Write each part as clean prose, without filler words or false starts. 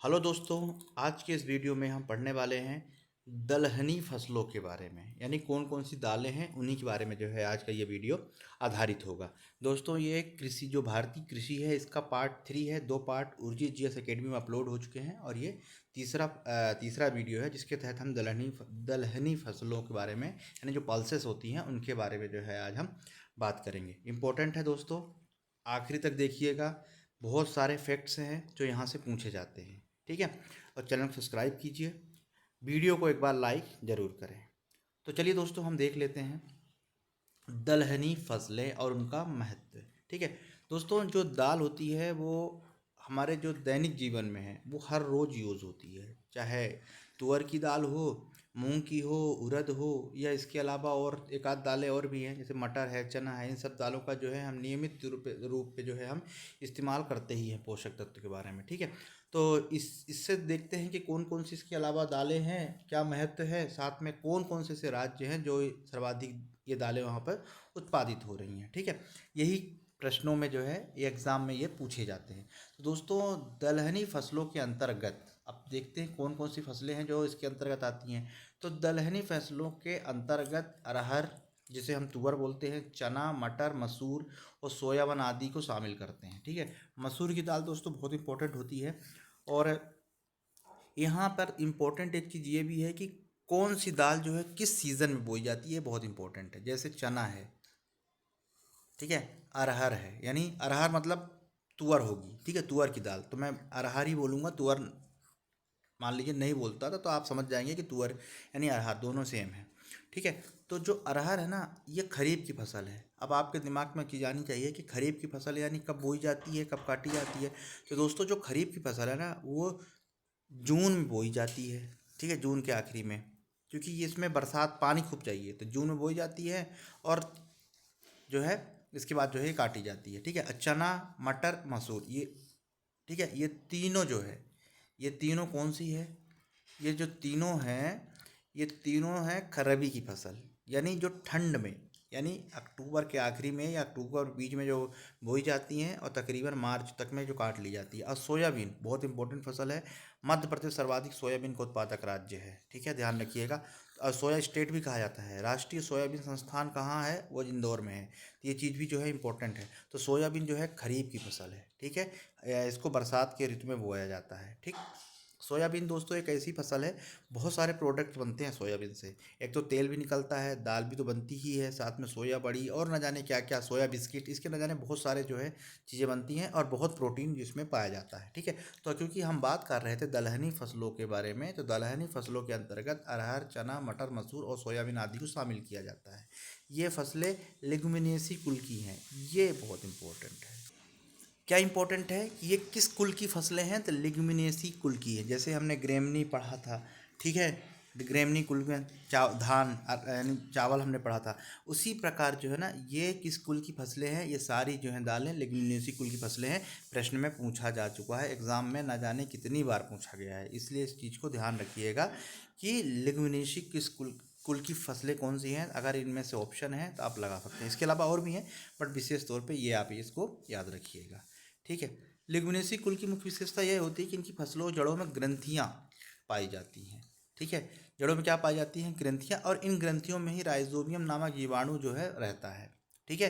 Hello दोस्तों, आज के इस वीडियो में हम पढ़ने वाले हैं दलहनी फसलों के बारे में। यानी कौन कौन सी दालें हैं उन्हीं के बारे में जो है आज का ये वीडियो आधारित होगा। दोस्तों, ये कृषि जो भारतीय कृषि है इसका पार्ट 3 है। 2 पार्ट उर्जित जीएस एकेडमी में अपलोड हो चुके हैं और ये तीसरा वीडियो है जिसके तहत हम दलहनी फसलों के बारे में यानी जो पल्सेस होती हैं उनके बारे में जो है आज हम बात करेंगे। इम्पोर्टेंट है दोस्तों, आखिरी तक देखिएगा। बहुत सारे फैक्ट्स हैं जो यहाँ से पूछे जाते हैं, ठीक है। और चैनल को सब्सक्राइब कीजिए, वीडियो को एक बार लाइक ज़रूर करें। तो चलिए दोस्तों, हम देख लेते हैं दलहनी फसलें और उनका महत्व, ठीक है। दोस्तों, जो दाल होती है वो हमारे जो दैनिक जीवन में है वो हर रोज़ यूज़ होती है, चाहे तुअर की दाल हो, मूंग की हो, उड़द हो, या इसके अलावा और एक आध दालें और भी हैं जैसे मटर है, चना है। इन सब दालों का जो है हम नियमित रूप पे जो है हम इस्तेमाल करते ही हैं पोषक तत्व के बारे में, ठीक है। तो इससे देखते हैं कि कौन कौन सी इसके अलावा दालें हैं, क्या महत्व है, साथ में कौन कौन से ऐसे राज्य हैं जो सर्वाधिक ये दालें वहाँ पर उत्पादित हो रही हैं, ठीक है। यही प्रश्नों में जो है ये एग्ज़ाम में ये पूछे जाते हैं। तो दोस्तों, दलहनी फसलों के अंतर्गत अब देखते हैं कौन कौन सी फसलें हैं जो इसके अंतर्गत आती हैं। तो दलहनी फसलों के अंतर्गत अरहर, जिसे हम तुअर बोलते हैं, चना, मटर, मसूर और सोयाबीन आदि को शामिल करते हैं, ठीक है। मसूर की दाल दोस्तों बहुत इंपॉर्टेंट होती है। और यहाँ पर इम्पोर्टेंट एक चीज़ ये भी है कि कौन सी दाल जो है किस सीज़न में बोई जाती है, बहुत इंपॉर्टेंट है। जैसे चना है, ठीक है, अरहर है, यानी अरहर मतलब तुअर होगी, ठीक है, तुअर की दाल। तो मैं अरहर ही बोलूँगा, तुअर मान लीजिए नहीं बोलता था तो आप समझ जाएंगे कि तुअर यानी अरहर दोनों सेम है, ठीक है। तो जो अरहर है ना, ये खरीफ की फसल है। अब आपके दिमाग में चीज़ आनी चाहिए कि खरीफ की फसल यानी कब बोई जाती है, कब काटी जाती है। तो दोस्तों, जो खरीफ की फसल है ना वो जून में बोई जाती है, ठीक है, जून के आखिरी में, क्योंकि ये इसमें बरसात पानी खूब चाहिए, तो जून में बोई जाती है। और जो है इसके बाद जो है काटी जाती है, ठीक है। चना, मटर, मसूर, ये ठीक है, ये तीनों जो है, ये तीनों कौन सी है, ये जो तीनों हैं ये तीनों हैं खरबी की फसल। यानी जो ठंड में, यानी अक्टूबर के आखिरी में या अक्टूबर बीच में जो बोई जाती हैं और तकरीबन मार्च तक में जो काट ली जाती है। और सोयाबीन बहुत इंपॉर्टेंट फसल है। मध्य प्रदेश सर्वाधिक सोयाबीन का उत्पादक राज्य है, ठीक है, ध्यान रखिएगा। और सोया स्टेट भी कहा जाता है। राष्ट्रीय सोयाबीन संस्थान कहाँ है, वो इंदौर में है। तो ये चीज़ भी जो है इंपॉर्टेंट है। तो सोयाबीन जो है खरीफ की फसल है, ठीक है। इसको बरसात के ऋतु में बोया जाता है, ठीक। सोयाबीन दोस्तों एक ऐसी फसल है, बहुत सारे प्रोडक्ट बनते हैं सोयाबीन से। एक तो तेल भी निकलता है, दाल भी तो बनती ही है, साथ में सोया बड़ी और न जाने क्या क्या, सोया बिस्किट, इसके न जाने बहुत सारे जो है चीज़ें बनती हैं और बहुत प्रोटीन जिसमें पाया जाता है, ठीक है। तो क्योंकि हम बात कर रहे थे दलहनी फसलों के बारे में, तो दलहनी फसलों के अंतर्गत अरहर, चना, मटर, मसूर और सोयाबीन आदि को शामिल किया जाता है। ये फसलें लेगुमिनेसी कुल की हैं, ये बहुत इंपॉर्टेंट है। क्या इंपॉर्टेंट है कि ये किस कुल की फसलें हैं, तो लिग्मिनेसी कुल की है। जैसे हमने ग्रेमनी पढ़ा था, ठीक है, ग्रेमनी कुल में धान यानी चावल हमने पढ़ा था। उसी प्रकार जो है ना, ये किस कुल की फसलें हैं, ये सारी जो हैं दालें लेग्मिनेसी कुल की फसलें हैं। प्रश्न में पूछा जा चुका है, एग्जाम में ना जाने कितनी बार पूछा गया है, इसलिए इस चीज़ को ध्यान रखिएगा कि लेग्मिनेसी किस कुल की फसलें कौन सी हैं। अगर इनमें से ऑप्शन है तो आप लगा सकते हैं, इसके अलावा और भी हैं, बट विशेष तौर पे ये आप इसको याद रखिएगा, ठीक है। लिग्यूमेनेसी कुल की मुख्य विशेषता यह होती है कि इनकी फसलों और जड़ों में ग्रंथियाँ पाई जाती हैं, ठीक है। जड़ों में क्या पाई जाती हैं, ग्रंथियाँ, और इन ग्रंथियों में ही राइजोबियम नामक जीवाणु जो है रहता है, ठीक है।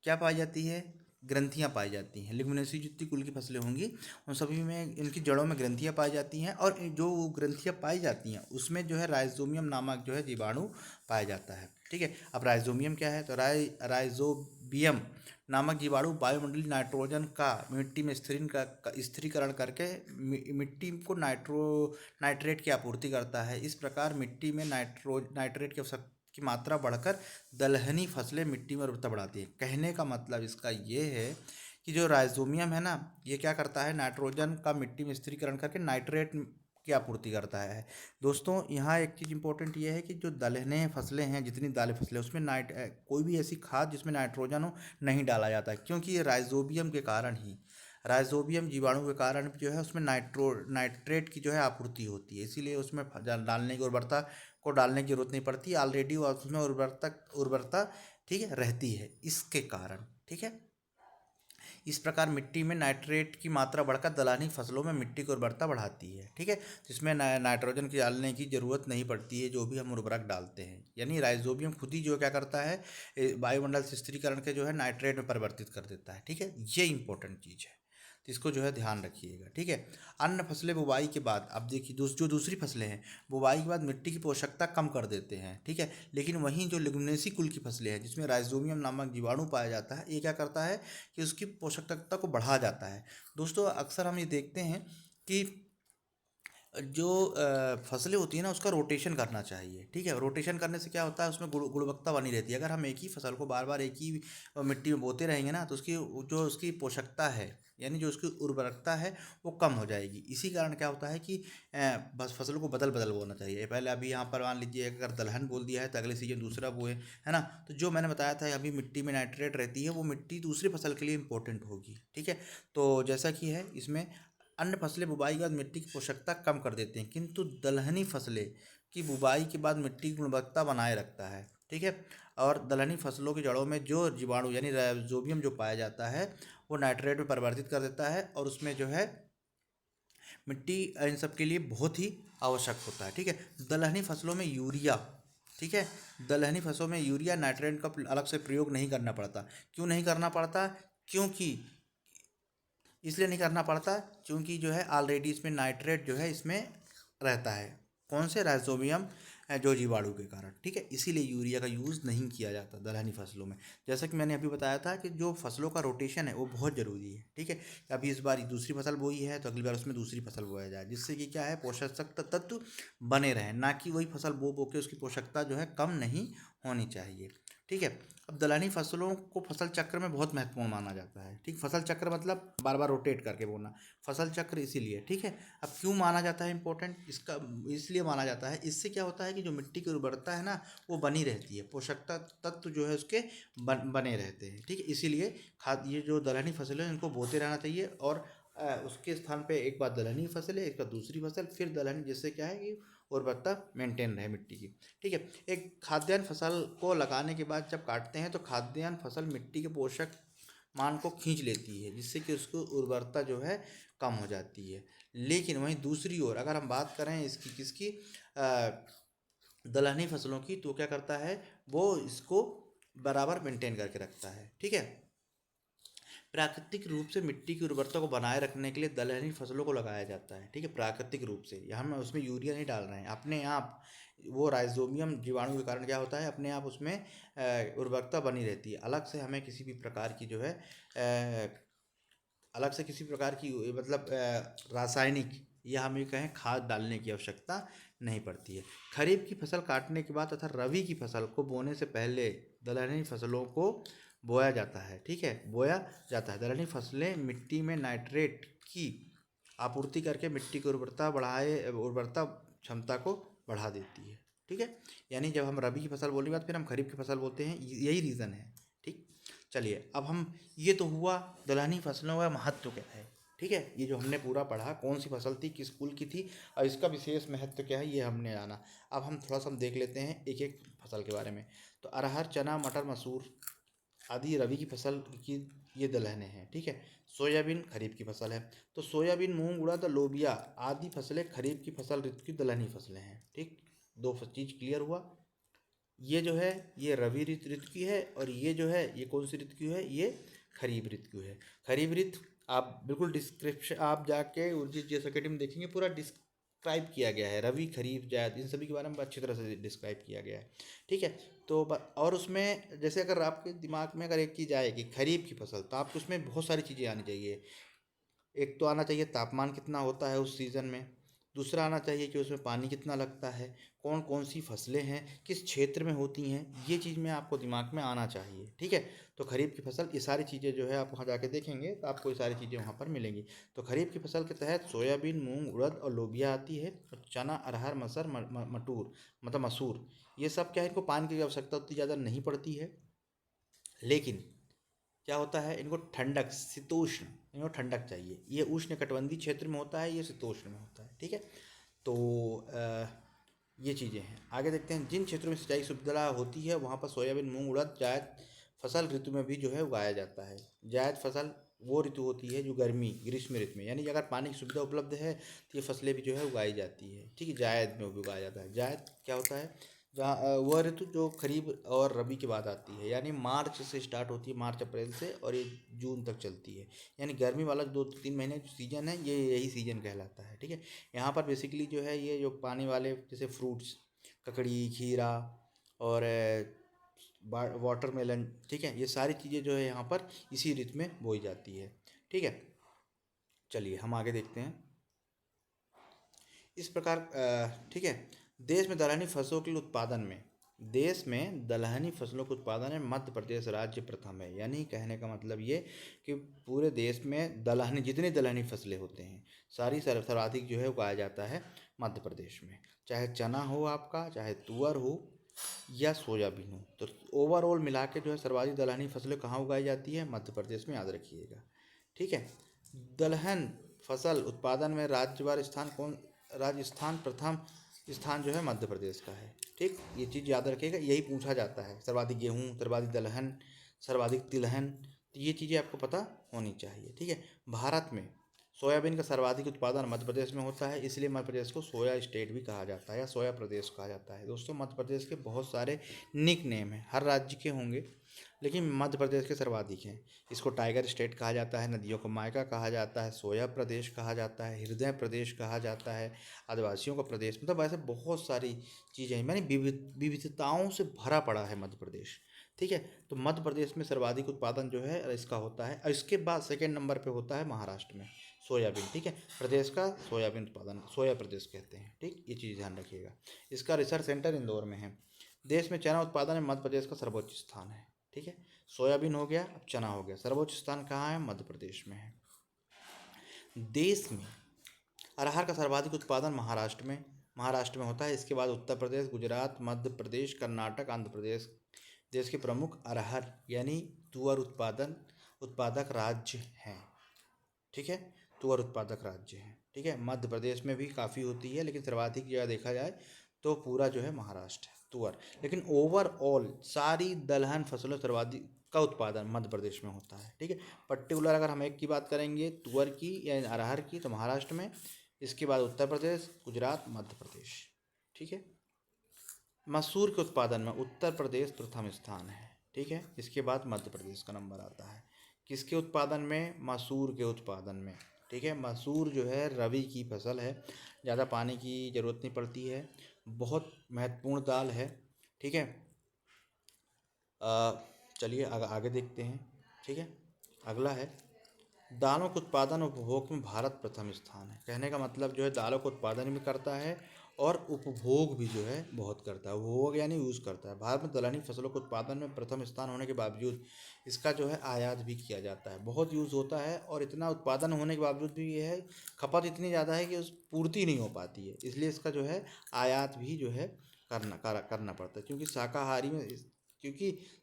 क्या पाई जाती है, ग्रंथियाँ पाई जाती हैं। लिग्यूमेनेसी जितनी कुल की फसलें होंगी उन सभी में इनकी जड़ों में ग्रंथियाँ पाई जाती हैं, और जो ग्रंथियाँ पाई जाती हैं उसमें जो है राइजोबियम नामक जो है जीवाणु पाया जाता है, ठीक है। अब राइजोबियम क्या है, तो राइजोबियम नामक जीवाणु वायुमंडलीय नाइट्रोजन का मिट्टी में स्थिरीकरण करके मिट्टी को नाइट्रेट की आपूर्ति करता है। इस प्रकार मिट्टी में नाइट्रेट की मात्रा बढ़कर दलहनी फसलें मिट्टी में उर्वरता बढ़ाती है। कहने का मतलब इसका ये है कि जो राइजोबियम है ना, ये क्या करता है, नाइट्रोजन का मिट्टी में स्थिरीकरण करके नाइट्रेट की आपूर्ति करता है। दोस्तों, यहाँ एक चीज़ इंपॉर्टेंट ये है कि जो दलहने फसलें हैं, जितनी दालें फसलें, उसमें कोई भी ऐसी खाद जिसमें नाइट्रोजन हो नहीं डाला जाता है, क्योंकि ये राइजोबियम के कारण ही, राइजोबियम जीवाणु के कारण जो है उसमें नाइट्रेट की जो है आपूर्ति होती है। इसीलिए उसमें डालने की उर्वरता को डालने की जरूरत नहीं पड़ती, ऑलरेडी उसमें उर्वरता ठीक है रहती है, इसके कारण, ठीक है। इस प्रकार मिट्टी में नाइट्रेट की मात्रा बढ़कर दलहनी फसलों में मिट्टी की उर्वरता बढ़ाती है। ठीक है, जिसमें नाइट्रोजन की डालने की ज़रूरत नहीं पड़ती है, जो भी हम उर्वरक डालते हैं। यानी राइजोबियम खुद ही जो क्या करता है, वायुमंडल से स्थिरीकरण के जो है नाइट्रेट में परिवर्तित कर देता है। ठीक है, ये इंपॉर्टेंट चीज़ है, तो इसको जो है ध्यान रखिएगा। ठीक है, अन्य फसलें बुवाई के बाद, अब देखिए जो दूसरी फसलें हैं बुवाई के बाद मिट्टी की पोषकता कम कर देते हैं। ठीक है, लेकिन वहीं जो लिग्नेसी कुल की फसलें हैं जिसमें राइजोबियम नामक जीवाणु पाया जाता है, ये क्या करता है कि उसकी पोषकता को बढ़ा जाता है। दोस्तों अक्सर हम ये देखते हैं कि जो फसलें होती हैं ना उसका रोटेशन करना चाहिए। ठीक है, रोटेशन करने से क्या होता है, उसमें गुणवत्ता बनी रहती है। अगर हम एक ही फसल को बार बार एक ही मिट्टी में बोते रहेंगे ना, तो उसकी जो उसकी पोषकता है, यानी जो उसकी उर्वरकता है, वो कम हो जाएगी। इसी कारण क्या होता है कि बस फसलों को बदल बदल बोना चाहिए। पहले अभी यहाँ पर मान लीजिए अगर दलहन बोल दिया है तो अगले सीजन दूसरा बोए, है ना। तो जो मैंने बताया था अभी मिट्टी में नाइट्रेट रहती है, वो मिट्टी दूसरी फसल के लिए इंपॉर्टेंट होगी। ठीक है, तो जैसा कि है इसमें अन्य फसलें बुवाई के बाद मिट्टी की पोषकता कम कर देते हैं, किंतु दलहनी फसलें की बुवाई के बाद मिट्टी की गुणवत्ता बनाए रखता है। ठीक है, और दलहनी फसलों की जड़ों में जो जीवाणु यानी राइजोबियम जो पाया जाता है, वो नाइट्रेट में परिवर्तित कर देता है, और उसमें जो है मिट्टी इन सब के लिए बहुत ही आवश्यक होता है। ठीक है, दलहनी फसलों में यूरिया, ठीक है, दलहनी फसलों में यूरिया नाइट्रेट का अलग से प्रयोग नहीं करना पड़ता। क्यों नहीं करना पड़ता? क्योंकि इसलिए नहीं करना पड़ता क्योंकि जो है ऑलरेडी इसमें नाइट्रेट जो है इसमें रहता है। कौन से? राइजोबियम जो जीवाणु के कारण। ठीक है, इसीलिए यूरिया का यूज़ नहीं किया जाता दलहनी फसलों में। जैसा कि मैंने अभी बताया था कि जो फसलों का रोटेशन है वो बहुत ज़रूरी है। ठीक है, अभी इस बार दूसरी फसल बोई है तो अगली बार उसमें दूसरी फसल बोया जाए, जिससे कि क्या है, पोषक तत्व बने रहें, ना कि वही फसल बो के उसकी पोषकता जो है कम नहीं होनी चाहिए। ठीक है, अब दलहनी फसलों को फसल चक्र में बहुत महत्वपूर्ण माना जाता है। ठीक, फसल चक्र मतलब बार बार रोटेट करके बोलना, फसल चक्र इसीलिए। ठीक है, अब क्यों माना जाता है इम्पोर्टेंट, इसका इसलिए माना जाता है, इससे क्या होता है कि जो मिट्टी की उर्वरता है ना वो बनी रहती है, पोषक तत्व जो है उसके बने रहते हैं। ठीक है, इसीलिए खाद ये जो दलहनी फसलें हैं इनको बोते रहना चाहिए, और उसके स्थान पे एक बार दलहनी फसल है, एक बार दूसरी फसल, फिर दलहनी, जिससे क्या है कि उर्वरता मेंटेन रहे मिट्टी की। ठीक है, एक खाद्यान्न फसल को लगाने के बाद जब काटते हैं तो खाद्यान्न फसल मिट्टी के पोषक मान को खींच लेती है, जिससे कि उसकी उर्वरता जो है कम हो जाती है। लेकिन वहीं दूसरी ओर अगर हम बात करें इसकी किसकी, दलहनी फसलों की, तो क्या करता है वो इसको बराबर मेंटेन करके रखता है। ठीक है, प्राकृतिक रूप से मिट्टी की उर्वरता को बनाए रखने के लिए दलहनी फसलों को लगाया जाता है। ठीक है, प्राकृतिक रूप से, यहाँ हम उसमें यूरिया नहीं डाल रहे हैं, अपने आप वो राइजोबियम जीवाणु के कारण क्या होता है, अपने आप उसमें उर्वरकता बनी रहती है। अलग से हमें किसी भी प्रकार की जो है अलग से किसी प्रकार की मतलब रासायनिक या हम ये कहें खाद डालने की आवश्यकता नहीं पड़ती है। खरीफ की फसल काटने के बाद तथा रबी की फसल को बोने से पहले दलहनी फसलों को बोया जाता है। ठीक है, बोया जाता है। दलहनी फसलें मिट्टी में नाइट्रेट की आपूर्ति करके मिट्टी की उर्वरता क्षमता को बढ़ा देती है। ठीक है, यानी जब हम रबी की फसल बोलने के बाद फिर हम खरीफ की फसल बोलते हैं, यही रीज़न है। ठीक, चलिए अब हम, ये तो हुआ दलहनी फसलों का महत्व क्या है। ठीक है, ये जो हमने पूरा पढ़ा कौन सी फसल थी, किस कुल की थी, और इसका विशेष महत्व क्या है, ये हमने जाना। अब हम थोड़ा सा देख लेते हैं एक एक फसल के बारे में। तो अरहर, चना, मटर, मसूर आदि रबी की फसल की ये दलहनें हैं। ठीक है, सोयाबीन खरीफ की फसल है। तो सोयाबीन, मूंग, उड़द, लोबिया आदि फसलें खरीफ की फसल ऋतु की दलहनी फसलें हैं। ठीक, दो चीज़ क्लियर हुआ। ये जो है ये रबी ऋतु की है, और ये जो है ये कौन सी ऋतु की है, ये खरीफ ऋतु की है। खरीफ ऋतु आप बिल्कुल डिस्क्रिप्शन आप जाके उर्जित जीएस अकेडमी में देखेंगे, पूरा डिस्क्राइब किया गया है, रबी, खरीफ, जायद, इन सभी के बारे में अच्छी तरह से डिस्क्राइब किया गया है। ठीक है, तो और उसमें जैसे अगर आपके दिमाग में अगर एक चीज़ आए कि खरीफ की फसल, तो आपको उसमें बहुत सारी चीज़ें आनी चाहिए। एक तो आना चाहिए तापमान कितना होता है उस सीज़न में, दूसरा आना चाहिए कि उसमें पानी कितना लगता है, कौन कौन सी फसलें हैं, किस क्षेत्र में होती हैं, ये चीज़ में आपको दिमाग में आना चाहिए। ठीक है, तो खरीफ की फसल ये सारी चीज़ें जो है आप वहाँ जाके देखेंगे तो आपको ये सारी चीज़ें वहाँ पर मिलेंगी। तो खरीफ की फसल के तहत सोयाबीन, मूंग, उड़द और लोबिया आती है, और चना, अरहर, मसर, मटूर मतलब मसूर, ये सब क्या है, इनको पानी की आवश्यकता उतनी ज़्यादा नहीं पड़ती है। लेकिन क्या होता है, इनको ठंडक, शीतोष्ण, इनको ठंडक चाहिए। ये उष्ण कटिबंधीय क्षेत्र में होता है, ये शीतोष्ण में होता है। ठीक है, तो ये चीज़ें हैं। आगे देखते हैं, जिन क्षेत्रों में सिंचाई सुविधा होती है वहाँ पर सोयाबीन, मूंग, उड़द, जायद फसल ऋतु में भी जो है उगाया जाता है। जायद फसल वो ऋतु होती है जो ग्रीष्म ऋतु में, यानी अगर पानी की सुविधा उपलब्ध है तो ये फसलें भी जो है उगाई जाती है। ठीक है, जायद में भी उगाया जाता है। जायद क्या होता है, जहाँ वह ऋतु जो खरीफ और रबी के बाद आती है, यानी मार्च से स्टार्ट होती है, मार्च अप्रैल से, और ये जून तक चलती है। यानी गर्मी वाला 2 3 महीने जो सीजन है ये यही सीजन कहलाता है। ठीक है, यहाँ पर बेसिकली जो है ये जो पानी वाले जैसे फ्रूट्स, ककड़ी, खीरा और वाटरमेलन, ठीक है, ये सारी चीज़ें जो है यहाँ पर इसी ऋतु में बोई जाती है। ठीक है, चलिए हम आगे देखते हैं। इस प्रकार ठीक है, देश में दलहनी फसलों के उत्पादन में, देश में दलहनी फसलों के उत्पादन में मध्य प्रदेश राज्य प्रथम है। यानी कहने का मतलब ये कि पूरे देश में दलहनी जितनी दलहनी फसलें होते हैं सारी सर्वाधिक जो है उगाया जाता है मध्य प्रदेश में। चाहे चना हो आपका, चाहे तुअर हो या सोयाबीन हो, तो ओवरऑल मिला के जो है सर्वाधिक दलहनी फसलें कहाँ उगाई जाती है, मध्य प्रदेश में, याद रखिएगा। ठीक है, दलहन फसल उत्पादन में राज्यवार स्थान कौन, राजस्थान प्रथम स्थान जो है मध्य प्रदेश का है। ठीक, ये चीज़ याद रखिएगा, यही पूछा जाता है। सर्वाधिक गेहूँ, सर्वाधिक दलहन, सर्वाधिक तिलहन, तो ये चीज़ें आपको पता होनी चाहिए। ठीक है, भारत में सोयाबीन का सर्वाधिक उत्पादन मध्य प्रदेश में होता है, इसलिए मध्य प्रदेश को सोया स्टेट भी कहा जाता है या सोया प्रदेश कहा जाता है। दोस्तों, मध्य प्रदेश के बहुत सारे निक नेम हैं, हर राज्य के होंगे लेकिन मध्य प्रदेश के सर्वाधिक हैं। इसको टाइगर स्टेट कहा जाता है, नदियों को मायका कहा जाता है, सोया प्रदेश कहा जाता है, हृदय प्रदेश कहा जाता है, आदिवासियों का प्रदेश, मतलब ऐसे बहुत सारी चीज़ें हैं, यानी विविधताओं से भरा पड़ा है मध्य प्रदेश। ठीक है, तो मध्य प्रदेश में सर्वाधिक उत्पादन जो है इसका होता है, और इसके बाद सेकेंड नंबर पे होता है महाराष्ट्र में सोयाबीन। ठीक है, प्रदेश का सोयाबीन उत्पादन सोया प्रदेश कहते हैं। ठीक, ये चीज़ ध्यान रखिएगा। इसका रिसर्च सेंटर इंदौर में है। देश में चना उत्पादन में मध्य प्रदेश का सर्वोच्च स्थान है। ठीक है, सोयाबीन हो गया, अब चना हो गया, सर्वोच्च स्थान कहाँ है, मध्य प्रदेश में है। देश में अरहर का सर्वाधिक उत्पादन महाराष्ट्र में होता है। इसके बाद उत्तर प्रदेश, गुजरात, मध्य प्रदेश, कर्नाटक, आंध्र प्रदेश देश के प्रमुख अरहर यानी तुअर उत्पादक राज्य हैं। ठीक है, तुअर उत्पादक राज्य हैं। ठीक है, मध्य प्रदेश में भी काफ़ी होती है, लेकिन सर्वाधिक जगह देखा जाए तो पूरा जो है महाराष्ट्र है तुअर। लेकिन ओवरऑल सारी दलहन फसलों सर्वाधिक का उत्पादन मध्य प्रदेश में होता है। ठीक है, पर्टिकुलर अगर हम एक की बात करेंगे तुअर की या अरहर की तो महाराष्ट्र में, इसके बाद उत्तर प्रदेश, गुजरात, मध्य प्रदेश। ठीक है, मसूर के उत्पादन में उत्तर प्रदेश प्रथम स्थान है। ठीक है, इसके बाद मध्य प्रदेश का नंबर आता है। किसके उत्पादन में, मसूर के उत्पादन में। ठीक है, मसूर जो है रबी की फसल है, ज़्यादा पानी की ज़रूरत नहीं पड़ती है, बहुत महत्वपूर्ण दाल है। ठीक है, चलिए आगे देखते हैं। ठीक है, अगला है दालों के उत्पादन और उपभोग में भारत प्रथम स्थान है। कहने का मतलब जो है दालों का उत्पादन भी करता है और उपभोग भी जो है बहुत करता है। उपभोग यानी यूज़ करता है। भारत में दलहनी फसलों के उत्पादन में प्रथम स्थान होने के बावजूद इसका जो है आयात भी किया जाता है। बहुत यूज़ होता है और इतना उत्पादन होने के बावजूद भी ये है खपत इतनी ज़्यादा है कि उस पूर्ति नहीं हो पाती है, इसलिए इसका जो है आयात भी जो है करना पड़ता है। क्योंकि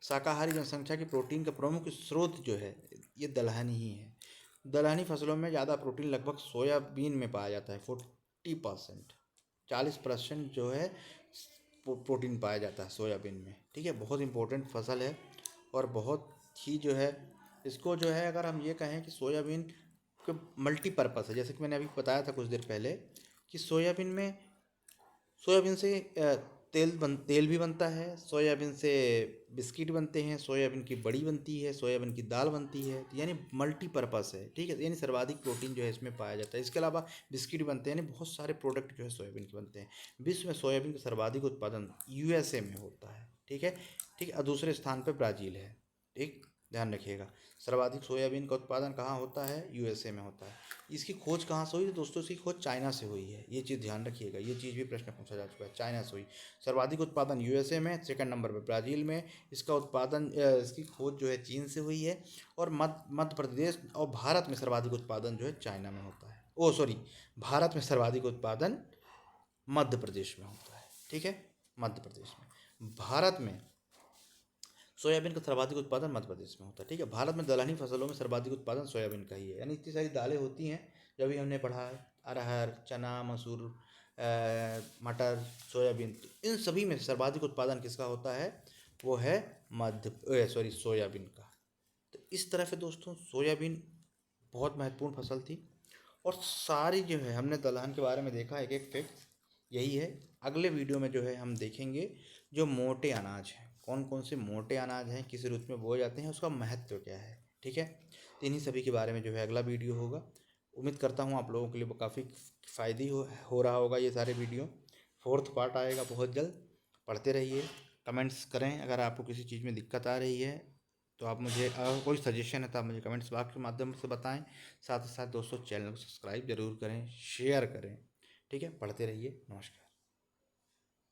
शाकाहारी जनसंख्या की प्रोटीन का प्रमुख स्रोत जो है ये दलहन ही है। दलहनी फसलों में ज़्यादा प्रोटीन लगभग सोयाबीन में पाया जाता है, 40%, 40% जो है प्रोटीन पाया जाता है सोयाबीन में। ठीक है, बहुत इंपॉर्टेंट फसल है और बहुत ही जो है इसको जो है अगर हम ये कहें कि सोयाबीन के मल्टीपर्पज़ है, जैसे कि मैंने अभी बताया था कुछ देर पहले कि सोयाबीन से तेल भी बनता है, सोयाबीन से बिस्किट बनते हैं, सोयाबीन की बड़ी बनती है, सोयाबीन की दाल बनती है, तो यानी मल्टीपर्पज़ है। ठीक है, यानी सर्वाधिक प्रोटीन जो है इसमें पाया जाता है। इसके अलावा बिस्किट बनते हैं, यानी बहुत सारे प्रोडक्ट जो है सोयाबीन के बनते हैं। विश्व में सोयाबीन का सर्वाधिक उत्पादन यूएसए में होता है। ठीक है, ठीक है, और दूसरे स्थान पर ब्राज़ील है। ठीक, ध्यान रखिएगा, सर्वाधिक सोयाबीन का उत्पादन कहाँ होता है, यूएसए में होता है। इसकी खोज कहाँ से हुई, तो दोस्तों इसकी खोज चाइना से हुई है। ये चीज़ ध्यान रखिएगा, ये चीज़ भी प्रश्न पूछा जा चुका है, चाइना से हुई। सर्वाधिक उत्पादन यूएसए में, सेकंड नंबर पर ब्राज़ील में। इसकी खोज जो है चीन से हुई है। और मध्य प्रदेश और भारत में सर्वाधिक उत्पादन जो है चाइना में होता है। भारत में सर्वाधिक उत्पादन मध्य प्रदेश में होता है। ठीक है, मध्य प्रदेश में। भारत में सोयाबीन का सर्वाधिक उत्पादन मध्य प्रदेश में होता है। ठीक है, भारत में दलहनी फसलों में सर्वाधिक उत्पादन सोयाबीन का ही है। यानी इतनी सारी दालें होती हैं जो भी हमने पढ़ा है, अरहर, चना, मसूर, मटर, सोयाबीन, तो इन सभी में सर्वाधिक उत्पादन किसका होता है, वो है सोयाबीन का। तो इस तरह से दोस्तों सोयाबीन बहुत महत्वपूर्ण फसल थी। और सारी जो है हमने दलहन के बारे में देखा एक एक फैक्ट, यही है। अगले वीडियो में जो है हम देखेंगे जो मोटे अनाज हैं, कौन कौन से मोटे अनाज हैं, किस ऋतु में बोए जाते हैं, उसका महत्व क्या है। ठीक है, तो इन्हीं सभी के बारे में जो है अगला वीडियो होगा। उम्मीद करता हूँ आप लोगों के लिए काफ़ी फ़ायदी हो रहा होगा ये सारे वीडियो। फोर्थ पार्ट आएगा बहुत जल्द, पढ़ते रहिए। कमेंट्स करें अगर आपको किसी चीज़ में दिक्कत आ रही है तो आप मुझे, अगर कोई सजेशन है तो आप मुझे कमेंट्स बॉक्स के माध्यम से बताएं। साथ ही साथ दोस्तों चैनल को सब्सक्राइब जरूर करें, शेयर करें। ठीक है, पढ़ते रहिए। नमस्कार।